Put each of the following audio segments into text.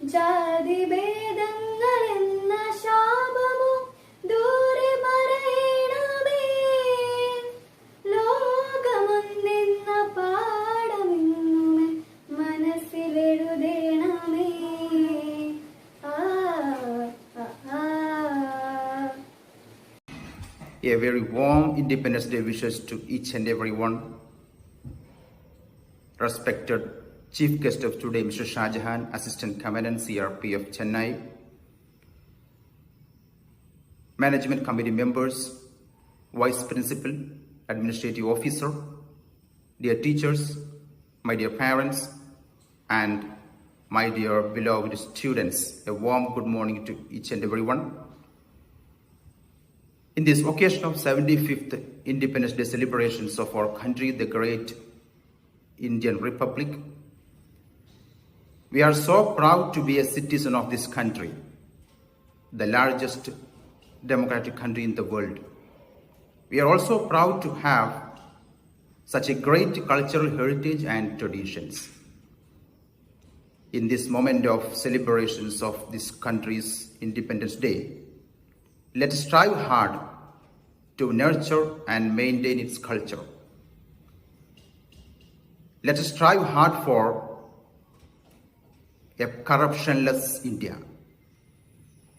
ജാതിഭേദങ്ങളെന്ന ശാപമോ ദൂരെ മറയണമേ. ലോകമൊന്നെന്ന പാഠമെന്നുമേ മനസ്സിലെഴുതണമേ. ആ ആ, ആ. A very warm Independence Day wishes to each and everyone. Respected Chief Guest of today, Mr. Shah Jahan, Assistant Commandant CRP of Chennai, Management Committee members, Vice Principal, Administrative Officer, dear teachers, my dear parents, and my dear beloved students, a warm good morning to each and everyone. In this occasion of 75th Independence Day celebrations of our country, the great Indian Republic, we are so proud to be a citizen of this country, the largest democratic country in the world. We are also proud to have such a great cultural heritage and traditions. In this moment of celebrations of this country's Independence Day, let us strive hard to nurture and maintain its culture. Let us strive hard for a corruptionless India.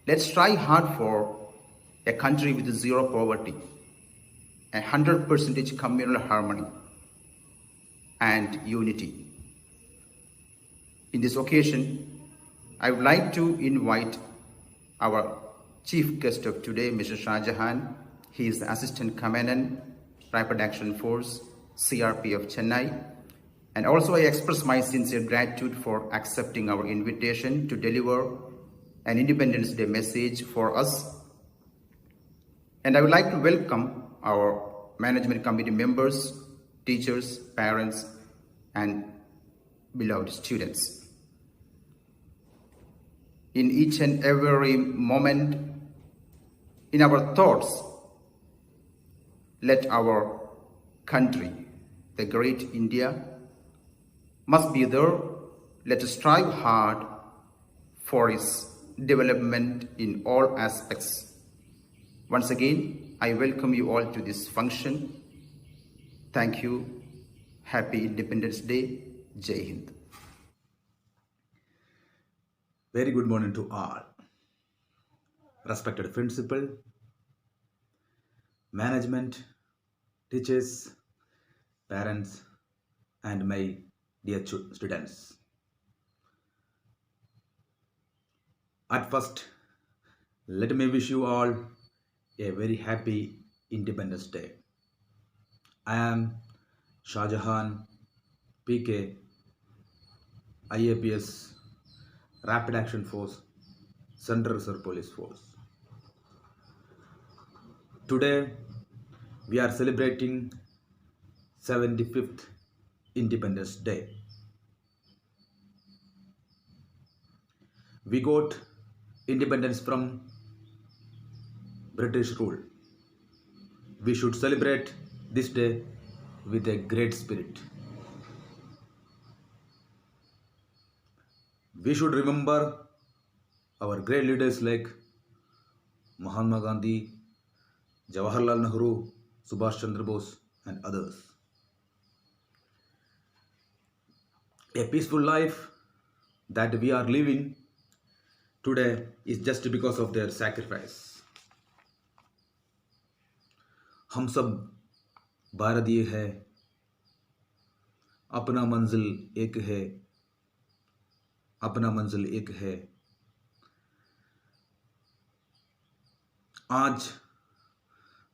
Let's try hard for a country with zero poverty, 100% communal harmony and unity. In this occasion, I would like to invite our Chief Guest of today, Mr. Shah Jahan. He is the Assistant Commandant, Rapid Action Force, CRP of Chennai. And also I express my sincere gratitude for accepting our invitation to deliver an Independence Day message for us. And I would like to welcome our Management Committee members, teachers, parents, and beloved students. In each and every moment in our thoughts, let our country, the great India, must be there. Let us strive hard for its development in all aspects. Once again, I welcome you all to this function. Thank you. Happy Independence Day. Jai Hind. Very good morning to all. Respected principal, management, teachers, parents, and my dear students. At first, let me wish you all a very happy Independence Day. I am Shah Jahan, PK, IAPS, Rapid Action Force, Central Reserve Police Force. Today, we are celebrating 75th Independence Day. We got independence from British rule. We should celebrate this day with a great spirit. We should remember our great leaders like Mahatma Gandhi, Jawaharlal Nehru, Subhash Chandra Bose, and others. A peaceful life that we are living today is just because of their sacrifice. हम सब भारतीय है, अपना मंजिल एक है, अपना मंजिल एक है. आज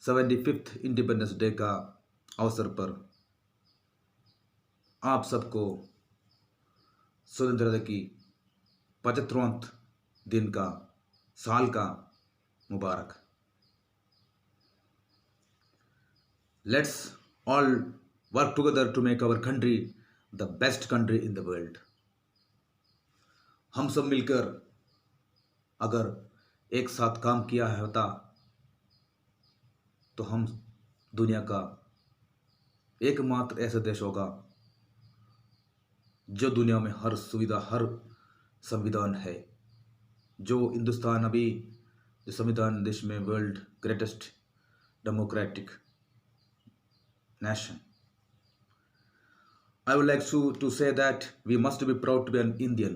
75th इंडिपेंडेंस डे का अवसर पर आप सबको स्वतंत्रता की 75वां दिन का साल का मुबारक. Let's all work together to make our country the best country in the world. हम सब मिलकर अगर एक साथ काम किया होता तो हम दुनिया का एकमात्र ऐसा देश होगा जो दुनिया में हर सुविधा, हर संविधान है, जो हिंदुस्तान अभी जो संविधान देश में world greatest democratic nation. I would like to say that we must be proud to be an Indian.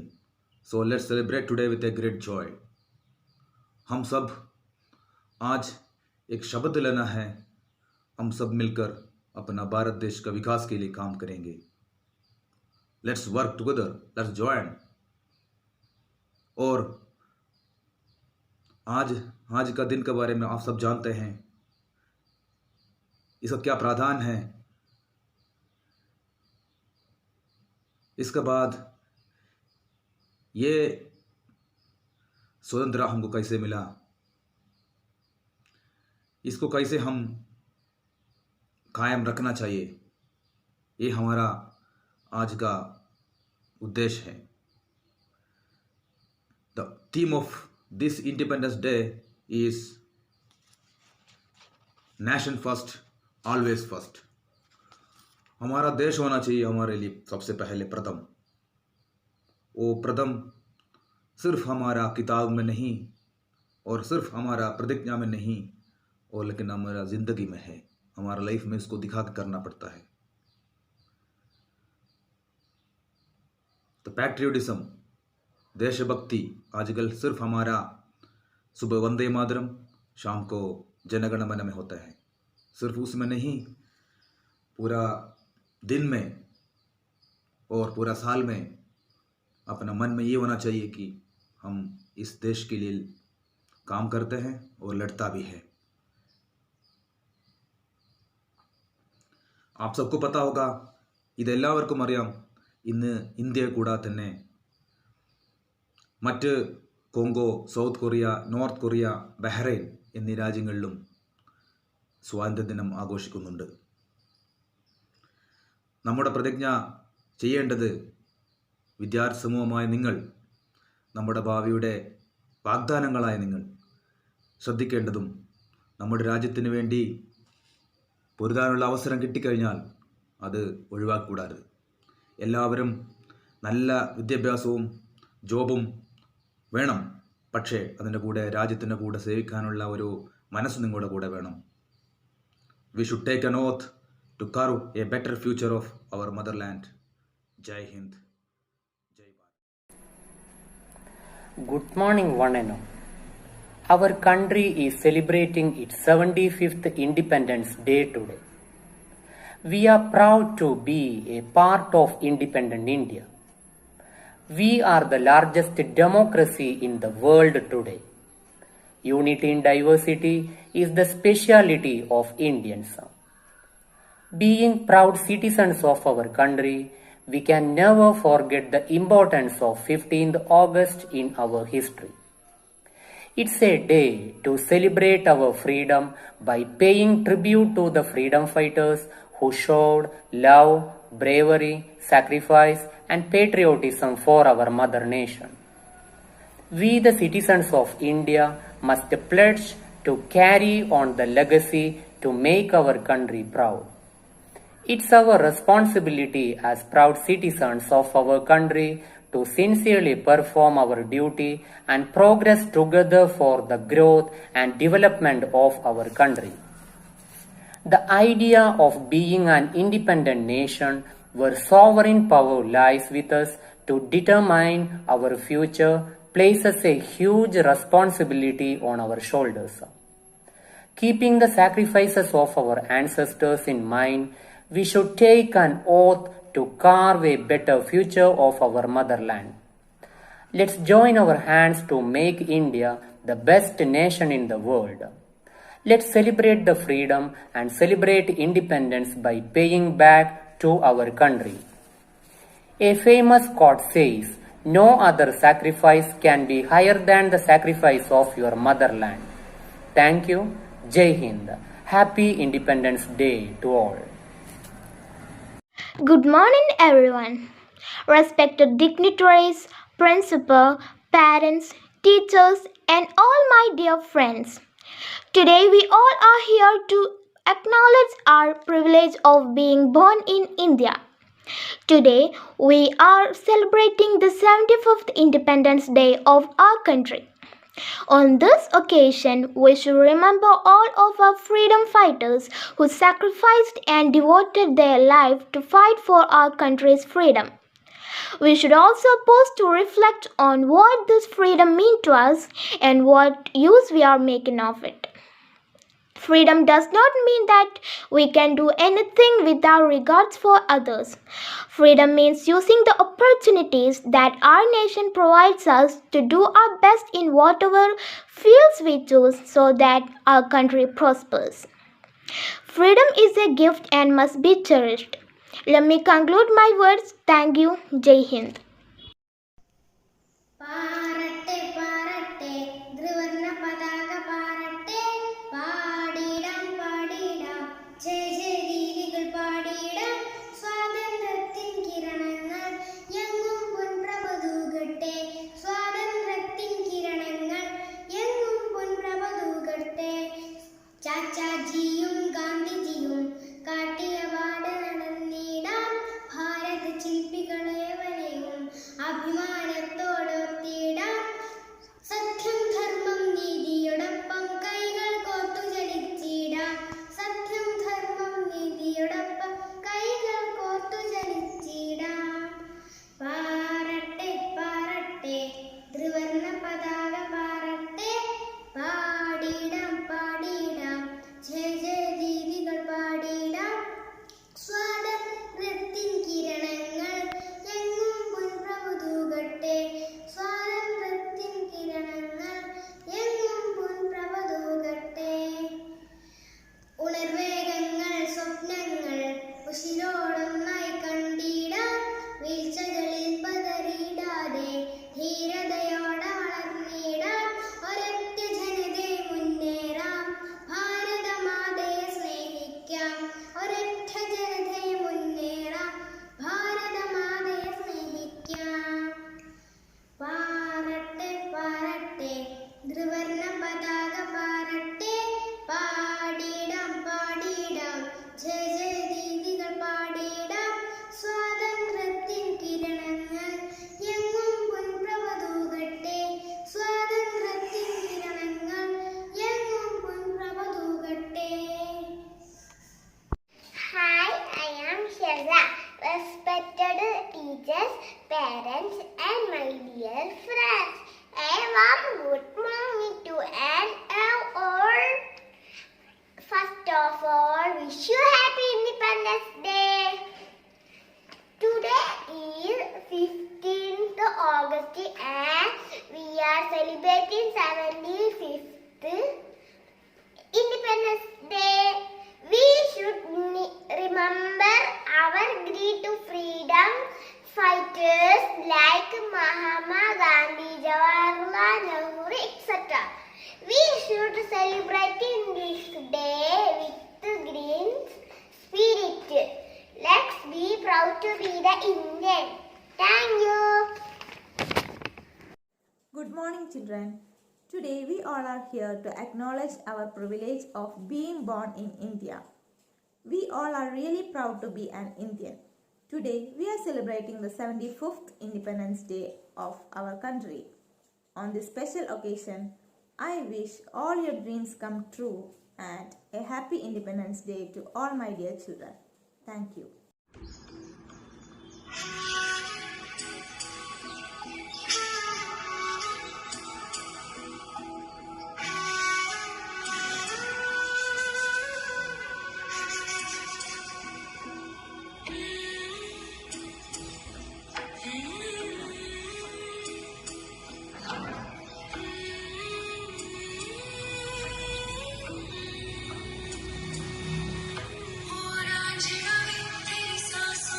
So let's celebrate today with a great joy. हम सब आज एक शपथ लेना है, हम सब मिलकर अपना भारत देश का विकास के लिए काम करेंगे. Let's work together, let's join. और आज का दिन के बारे में आप सब जानते हैं, इसका क्या प्रावधान है. इसके बाद ये स्वतंत्रता हमको कैसे मिला, इसको कैसे हम कायम रखना चाहिए, ये हमारा आज का उद्देश्य है. The theme of this independence day is nation first always first. हमारा देश होना चाहिए हमारे लिए सबसे पहले प्रथम. वो प्रथम सिर्फ हमारा किताब में नहीं और सिर्फ हमारा प्रतिज्ञा में नहीं, और लेकिन हमारा ज़िंदगी में है, हमारा लाइफ में इसको दिखा के करना पड़ता है. तो पैट्रियोटिज्म, देशभक्ति आजकल सिर्फ हमारा सुबह वंदे मातरम, शाम को जनगण मन में होता है. सिर्फ उसमें नहीं, पूरा दिन में और पूरा साल में अपना मन में ये होना चाहिए कि हम इस देश के लिए काम करते हैं और लड़ता भी है. आप सबको पता होगा, ഇതെല്ലാവർക്കും അറിയാം, ഇന്ന് ഇന്ത്യ കൂടാതെ തന്നെ മറ്റ് Congo, south Korea, north Korea, Bahrain എന്നീ രാജ്യങ്ങളിലും സ്വാതന്ത്ര്യദിനം ആഘോഷിക്കുന്നുണ്ട്. നമ്മുടെ പ്രതിജ്ഞ ചെയ്യേണ്ടത്, വിദ്യാർത്ഥി സമൂഹമായ നിങ്ങൾ, നമ്മുടെ ഭാവിയുടെ വാഗ്ദാനങ്ങളായ നിങ്ങൾ ശ്രദ്ധിക്കേണ്ടതും, നമ്മുടെ രാജ്യത്തിന് വേണ്ടി പൊരുതാനുള്ള അവസരം കിട്ടിക്കഴിഞ്ഞാൽ അത് ഒഴിവാക്കിക്കൂടാതെ എല്ലാവരും നല്ല വിദ്യാഭ്യാസവും ജോബും വേണം. പക്ഷേ അതിൻ്റെ കൂടെ രാജ്യത്തിൻ്റെ കൂടെ സേവിക്കാനുള്ള ഒരു മനസ്സ് നിങ്ങളുടെ കൂടെ വേണം. We should take an oath to carve a better future of our motherland. Jai Hind. Jai Bharat. Good morning, one and all. Our country is celebrating its 75th Independence Day today. We are proud to be a part of independent India. We are the largest democracy in the world today. Unity in diversity is the speciality of Indians. Being proud citizens of our country, we can never forget the importance of 15th August in our history. It's a day to celebrate our freedom by paying tribute to the freedom fighters who showed love, bravery, sacrifice, and patriotism for our mother nation. We, the citizens of India, must pledge to carry on the legacy to make our country proud. It's our responsibility as proud citizens of our country to sincerely perform our duty and progress together for the growth and development of our country. The idea of being an independent nation where sovereign power lies with us to determine our future places a huge responsibility on our shoulders. Keeping the sacrifices of our ancestors in mind, we should take an oath to carve a better future of our motherland. Let's join our hands to make India the best nation in the world. Let's celebrate the freedom and celebrate independence by paying back to our country. A famous quote says, "No other sacrifice can be higher than the sacrifice of your motherland." Thank you. Jai Hind. Happy Independence Day to all. Good morning, everyone. Respected dignitaries, principal, parents, teachers, and all my dear friends. Today we all are here to acknowledge our privilege of being born in India. Today, we are celebrating the 75th Independence Day of our country. On this occasion, we should remember all of our freedom fighters who sacrificed and devoted their life to fight for our country's freedom. We should also pause to reflect on what this freedom means to us and what use we are making of it. Freedom does not mean that we can do anything without regards for others. Freedom means using the opportunities that our nation provides us to do our best in whatever fields we choose so that our country prospers. Freedom is a gift and must be cherished. Let me conclude my words. Thank you. Jai Hind. പാറട്ടെ പാറട്ടെ ത്രിവർണ്ണ പതാക പാറട്ടെ പാടിടാം പാടിടാം ജയ ജയ രീതികൾ പാടിടാം സ്വാതന്ത്ര്യത്തിൻ കിരണങ്ങൾ എങ്ങും പൊൻപ്രഭ തൂകട്ടെ സ്വാതന്ത്ര്യത്തിൻ കിരണങ്ങൾ എങ്ങും പൊൻപ്രഭ തൂകട്ടെ ചാച്ചാജിയും ഗാന്ധിജിയും കാട്ടിയ പാത നടന്നിടാം ഭാരത ശില്പികളെ വരെയും അഭിമാനത്തോടൊത്തിടാം സത്യം ധർമ്മം നീതിയോടൊപ്പം കൈകൾ കോർത്തു ചലിച്ചിടാം സത്യം ധർമ്മം നീതിയോടൊപ്പം കൈകൾ കോർത്തു ചലിച്ചിടാം പാറട്ടെ പാറട്ടെ ത്രിവർണ്ണ പതാക പാറട്ടെ പാടിടാം പാടിടാം ജയ ജയ രീതികൾ പാടിടാം സ്വാതന്ത്ര്യത്തിൻ കിരണങ്ങൾ എങ്ങും പൊൻപ്രഭ തൂകട്ടെ സ്വാതന്ത്ര്യത്തിൻ കിരണങ്ങൾ എങ്ങും പൊൻപ്രഭ തൂകട്ടെ ഉണർവേഗങ്ങൾ സ്വപ്നങ്ങൾ ഉശിരോടൊന്നായി കണ്ടിടാം വീഴ്ചകളിൽ പതറിയിടാതെ ധീരതയോടെ വളർന്നിടാം ഒരൊറ്റ ജനതയെ മുന്നേറാം ഭാരതമാതയെ സ്നേഹിക്കാം ഒരൊറ്റ ജനതയെ മുന്നേറാം ഭാരതമാതയെ സ്നേഹിക്കാം പാറട്ടെ പാറട്ടെ ത്രിവർണ്ണ പതാക പാറട്ടെ പാടിടാം പാടിടാം ജയ ജയ രീതികൾ പാടിടാം സ്വാതന്ത്ര്യത്തിൻ കിരണങ്ങൾ എങ്ങും പൊൻപ്രഭ തൂകട്ടെ സ്വാതന്ത്ര്യത്തിൻ കിരണങ്ങൾ എങ്ങും പൊൻപ്രഭ തൂകട്ടെ. Hi, I am Shraddha. Respected teachers, parents, and my dear friends, a warm good morning to all. First of all, wish you happy Independence Day. Today is 15th August and we are celebrating 75th Independence Day. We should remember our great freedom fighters like Mahatma Gandhi, Jawaharlal Nehru, etc. We should celebrate in this day with green spirit. Let's be proud to be the Indian. Thank you. Good morning, children. Today we all are here to acknowledge our privilege of being born in India. We all are really proud to be an Indian. Today we are celebrating the 75th Independence Day of our country. On this special occasion, I wish all your dreams come true and a happy Independence Day to all my dear children. Thank you. तेरी सांस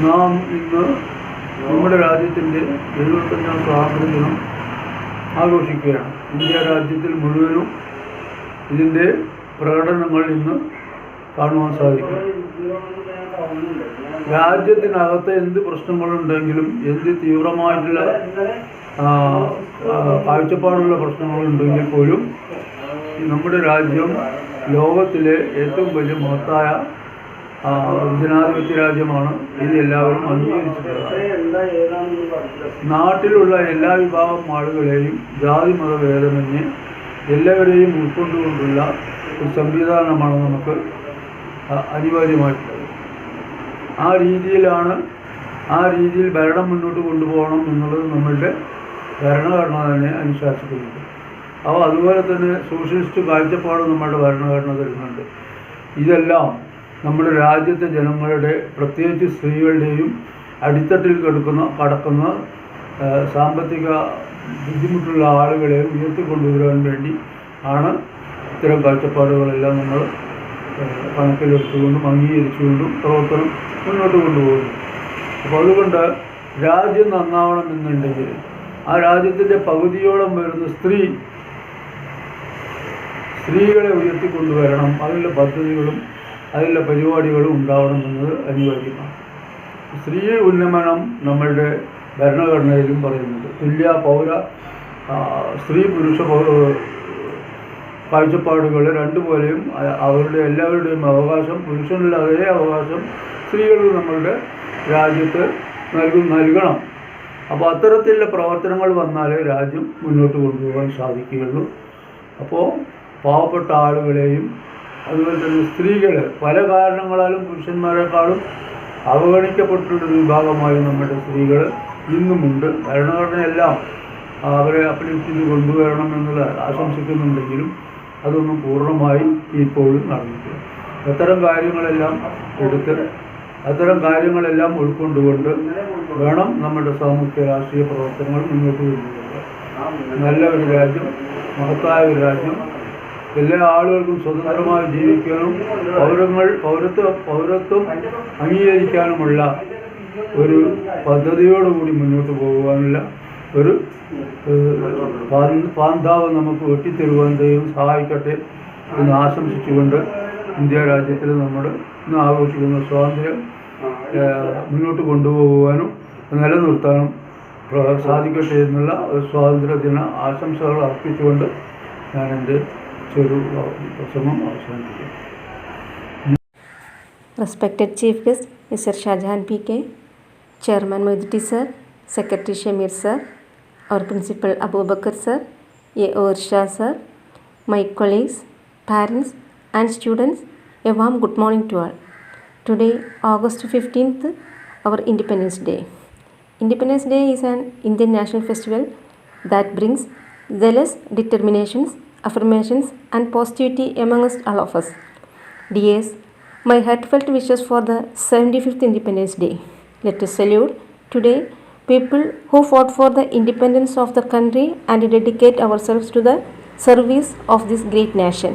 നാം ഇന്ന് നമ്മുടെ രാജ്യത്തിൻ്റെ 75ാം സ്വാതന്ത്ര്യ ദിനം ആഘോഷിക്കുകയാണ്. India രാജ്യത്തിൽ മുഴുവനും ഇതിൻ്റെ പ്രകടനങ്ങൾ ഇന്ന് കാണുവാൻ സാധിക്കും. രാജ്യത്തിനകത്ത് എന്ത് പ്രശ്നങ്ങളുണ്ടെങ്കിലും, എന്ത് തീവ്രമായിട്ടുള്ള കാഴ്ചപ്പാടുള്ള പ്രശ്നങ്ങളുണ്ടെങ്കിൽ പോലും നമ്മുടെ രാജ്യം ലോകത്തിലെ ഏറ്റവും വലിയ മഹത്തായ ജനാധിപത്യ രാജ്യമാണ്. ഇത് എല്ലാവരും അംഗീകരിച്ചിട്ടുള്ളതാണ്. നാട്ടിലുള്ള എല്ലാ വിഭാഗം ആളുകളെയും ജാതി മതഭേദമന്യേ എല്ലാവരെയും ഉൾക്കൊണ്ടുകൊണ്ടുള്ള ഒരു സംവിധാനമാണ് നമുക്ക് അനിവാര്യമായിട്ടുള്ളത്. ആ രീതിയിൽ ഭരണം മുന്നോട്ട് കൊണ്ടുപോകണം എന്നുള്ളത് നമ്മളുടെ ഭരണഘടന തന്നെ അനുശാസിക്കുന്നുണ്ട്. അപ്പോൾ അതുപോലെ തന്നെ സോഷ്യലിസ്റ്റ് കാഴ്ചപ്പാട് നമ്മുടെ ഭരണഘടന തരുന്നുണ്ട്. ഇതെല്ലാം നമ്മുടെ രാജ്യത്തെ ജനങ്ങളുടെ, പ്രത്യേകിച്ച് സ്ത്രീകളുടെയും അടിത്തട്ടിൽ കടക്കുന്ന സാമ്പത്തിക ബുദ്ധിമുട്ടുള്ള ആളുകളെ ഉയർത്തിക്കൊണ്ടുവരാൻ വേണ്ടി ആണ് ഇത്തരം കാഴ്ചപ്പാടുകളെല്ലാം നമ്മൾ കണക്കിലെടുത്തുകൊണ്ടും അംഗീകരിച്ചുകൊണ്ടും പ്രവർത്തനം മുന്നോട്ട് കൊണ്ടുപോകുന്നു. അപ്പോൾ അതുകൊണ്ട് രാജ്യം നന്നാവണമെന്നുണ്ടെങ്കിൽ ആ രാജ്യത്തിൻ്റെ പകുതിയോളം വരുന്ന സ്ത്രീകളെ ഉയർത്തിക്കൊണ്ടുവരണം. അതിലുള്ള പദ്ധതികളും അതിലുള്ള പരിപാടികളും ഉണ്ടാവണമെന്നത് അനിവാര്യമാണ്. സ്ത്രീ ഉന്നമനം നമ്മളുടെ ഭരണഘടനയിലും പറയുന്നുണ്ട്. തുല്യ സ്ത്രീ പുരുഷ കാഴ്ചപ്പാടുകൾ രണ്ടുപോലെയും അവരുടെ എല്ലാവരുടെയും അവകാശം, പുരുഷനുള്ള അതേ അവകാശം സ്ത്രീകൾക്ക് നമ്മളുടെ രാജ്യത്ത് നൽകണം. അപ്പോൾ അത്തരത്തിലുള്ള പ്രവർത്തനങ്ങൾ വന്നാലേ രാജ്യം മുന്നോട്ട് കൊണ്ടുപോകാൻ സാധിക്കുകയുള്ളൂ. അപ്പോൾ പാവപ്പെട്ട ആളുകളെയും അതുപോലെ തന്നെ സ്ത്രീകൾ പല കാരണങ്ങളാലും പുരുഷന്മാരെക്കാളും അവഗണിക്കപ്പെട്ടുള്ളൊരു വിഭാഗമായി നമ്മുടെ സ്ത്രീകൾ ഇന്നുമുണ്ട്. ഭരണഘടനയെല്ലാം അവരെ അപ്ലിഫ്റ്റ് ചെയ്ത് കൊണ്ടുവരണം എന്നുള്ള ആശംസിക്കുന്നുണ്ടെങ്കിലും അതൊന്നും പൂർണ്ണമായി ഇപ്പോഴും നടന്നിട്ടില്ല. അത്തരം കാര്യങ്ങളെല്ലാം ഉൾക്കൊണ്ടുകൊണ്ട് വേണം നമ്മുടെ സാമൂഹ്യ രാഷ്ട്രീയ പ്രവർത്തനങ്ങൾ മുന്നോട്ട് കൊണ്ടുപോകുക. നല്ല ഒരു രാജ്യം, മഹത്തായ ഒരു രാജ്യം, എല്ലാ ആളുകൾക്കും സ്വതന്ത്രമായി ജീവിക്കാനും പൗരത്വം അംഗീകരിക്കാനുമുള്ള ഒരു പദ്ധതിയോടുകൂടി മുന്നോട്ട് പോകുവാനുള്ള ഒരു പാന്താവ് നമുക്ക് വെട്ടിത്തരുവാൻ ദൈവം സഹായിക്കട്ടെ എന്ന് ആശംസിച്ചുകൊണ്ട് ഇന്ത്യ രാജ്യത്തിൽ നമ്മൾ ഇന്ന് ആഘോഷിക്കുന്ന സ്വാതന്ത്ര്യം മുന്നോട്ട് കൊണ്ടുപോകുവാനും നിലനിർത്താനും സാധിക്കട്ടെ എന്നുള്ള ഒരു സ്വാതന്ത്ര്യ ദിന ആശംസകൾ അർപ്പിച്ചുകൊണ്ട് ഞാൻ എൻ്റെ പ്രസംഗം അവസാനിപ്പിക്കുന്നു. Respected Chief Guest Mr. Shahjahan PK, Chairman Mojiti Sir, Secretary Shamir Sir, our Principal Abu Bakr Sir, A.O. Shah Sir, my colleagues, parents and students, a warm good morning to all. Today, August 15th, our Independence Day. Independence Day is an Indian national festival that brings zealous determinations, affirmations and positivity amongst all of us. Dears, my heartfelt wishes for the 75th Independence Day. Let us salute today people who fought for the independence of the country and dedicate ourselves to the service of this great nation.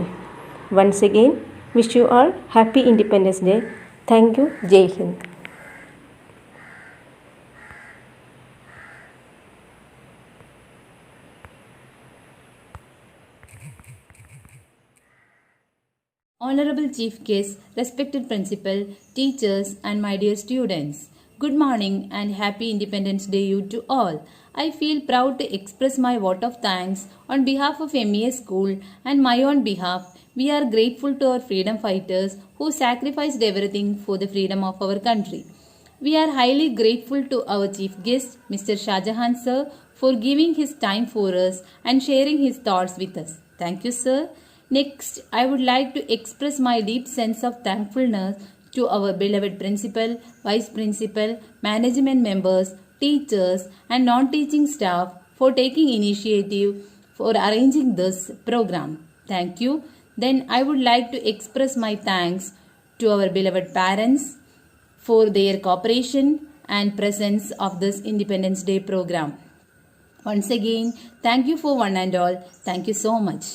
Once again, wish you all happy Independence Day. Thank you. Jai Hind. Honorable Chief Guest, respected Principal, teachers and my dear students, good morning and happy Independence Day to all. I feel proud to express my vote of thanks on behalf of MES School and my own behalf. We are grateful to our freedom fighters who sacrificed everything for the freedom of our country. We are highly grateful to our Chief Guest, Mr. Shahjahan Sir, for giving his time for us and sharing his thoughts with us. Thank you, sir. Next, I would like to express my deep sense of thankfulness to our beloved Principal, Vice Principal, management members, teachers and non-teaching staff for taking initiative for arranging this program. Thank you. Then I would like to express my thanks to our beloved parents for their cooperation and presence of this Independence Day program. Once again, thank you for one and all. Thank you so much.